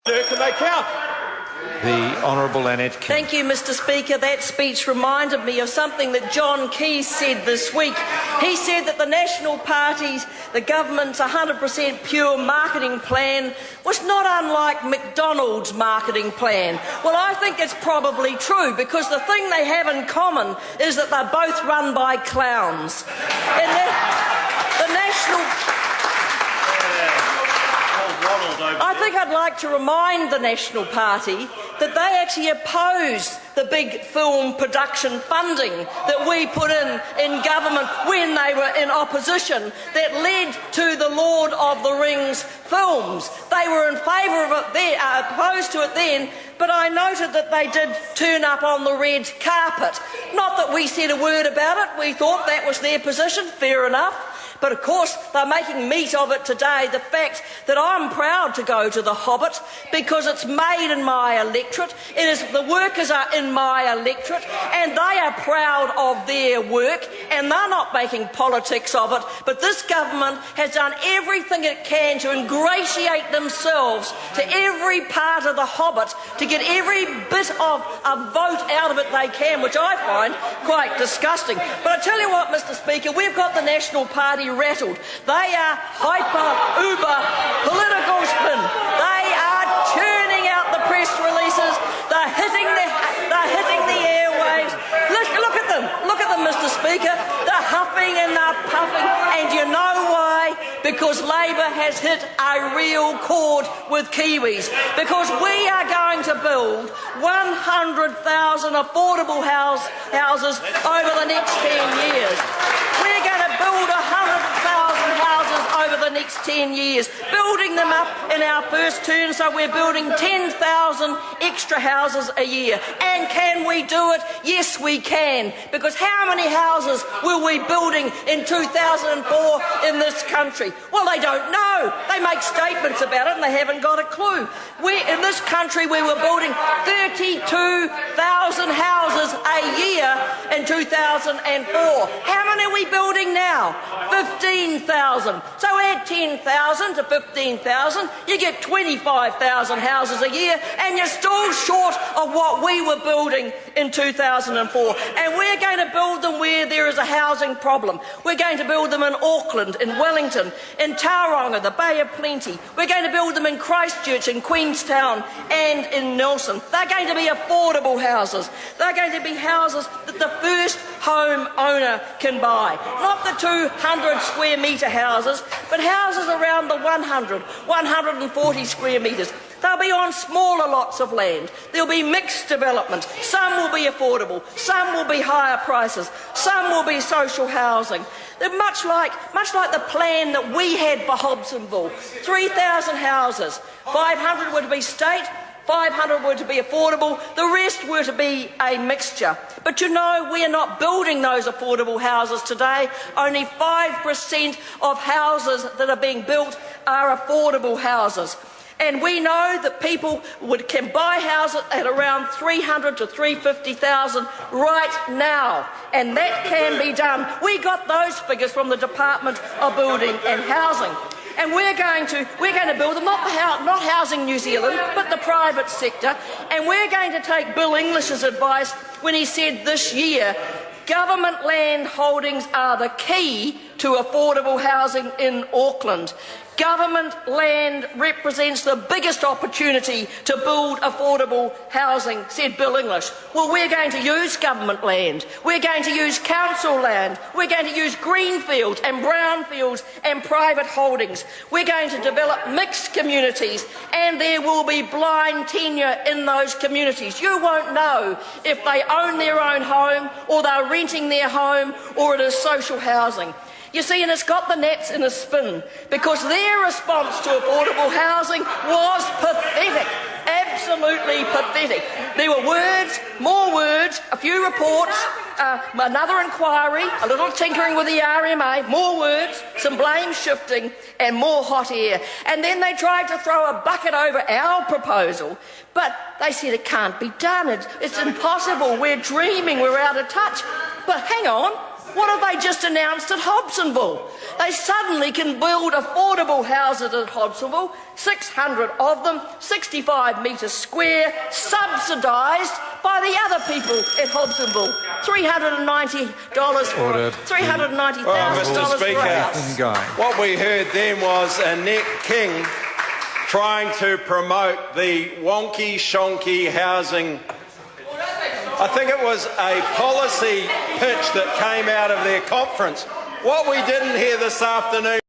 Can they count? The Honourable Annette King. Thank you, Mr Speaker. That speech reminded me of something that John Key said this week. He said that the National Party's, the government's 100% pure marketing plan was not unlike McDonald's marketing plan. Well, I think it's probably true, because the thing they have in common is that they're both run by clowns. And the National... I think I'd like to remind the National Party that they actually opposed the big film production funding that we put in government when they were in opposition that led to the Lord of the Rings films. They were in favour of it then, opposed to it then, but I noted that they did turn up on the red carpet. Not that we said a word about it, we thought that was their position, fair enough. But of course, they're making meat of it today, the fact that I'm proud to go to the Hobbit because it's made in my electorate. The workers are in my electorate and they are proud of their work and they're not making politics of it. But this government has done everything it can to ingratiate themselves to every part of the Hobbit to get every bit of a vote out of it they can, which I find quite disgusting. But I tell you what, Mr Speaker, we've got the National Party rattled. They are uber political spin. They are churning out the press releases. They're hitting the airwaves. Look at them, Mr Speaker. They're huffing and they're puffing, and you know why? Because Labor has hit a real chord with Kiwis. Because we are going to build 100,000 affordable houses over the next 10 years. We're going to build 100,000 houses over the next 10 years, building them up in our first term, so we're building 10,000 extra houses a year. And can we do it? Yes, we can. Because how many houses will we be building in 2004 in this country? Well, they don't know. They make statements about it and they haven't got a clue. In this country, we were building 32,000 houses a year in 2004. How many are we building now? 15,000. So add 10,000 to 15,000, you get 25,000 houses a year, and you're still short of what we were building in 2004. And we're going to build them where there is a housing problem. We're going to build them in Auckland, in Wellington, in Tauranga, the Bay of Plenty. We're going to build them in Christchurch, in Queenstown and in Nelson. They're going to be affordable houses. They're going to be houses that the first home owner can buy. Not the 200 square metre houses, but houses around the 140 square metres. They'll be on smaller lots of land. There'll be mixed development. Some will be affordable. Some will be higher prices. Some will be social housing. They're much like the plan that we had for Hobsonville. 3,000 houses. 500 were to be state. 500 were to be affordable, the rest were to be a mixture. But you know, we are not building those affordable houses today. Only 5% of houses that are being built are affordable houses. And we know that people can buy houses at around 300 to 350,000 right now, and that can be done. We got those figures from the Department of Building and Housing. And we're going to build them, not Housing New Zealand, but the private sector. And we're going to take Bill English's advice when he said this year, government land holdings are the key to affordable housing in Auckland. Government land represents the biggest opportunity to build affordable housing, said Bill English. Well, we're going to use government land. We're going to use council land. We're going to use greenfields and brownfields and private holdings. We're going to develop mixed communities, and there will be blind tenure in those communities. You won't know if they own their own home or they're renting their home or it is social housing. You see, and it's got the Nats in a spin, because their response to affordable housing was pathetic, absolutely pathetic. There were words, more words, a few reports, another inquiry, a little tinkering with the RMA, more words, some blame shifting and more hot air. And then they tried to throw a bucket over our proposal, but they said it can't be done, it's impossible, we're dreaming, we're out of touch. But hang on. What have they just announced at Hobsonville? They suddenly can build affordable houses at Hobsonville, 600 of them, 65 metres square, subsidised by the other people at Hobsonville. $390, Ordered. $390,000 Mr. for a Speaker, house. what we heard then was Annette King trying to promote the wonky-shonky housing. I think it was a policy pitch that came out of their conference. What we didn't hear this afternoon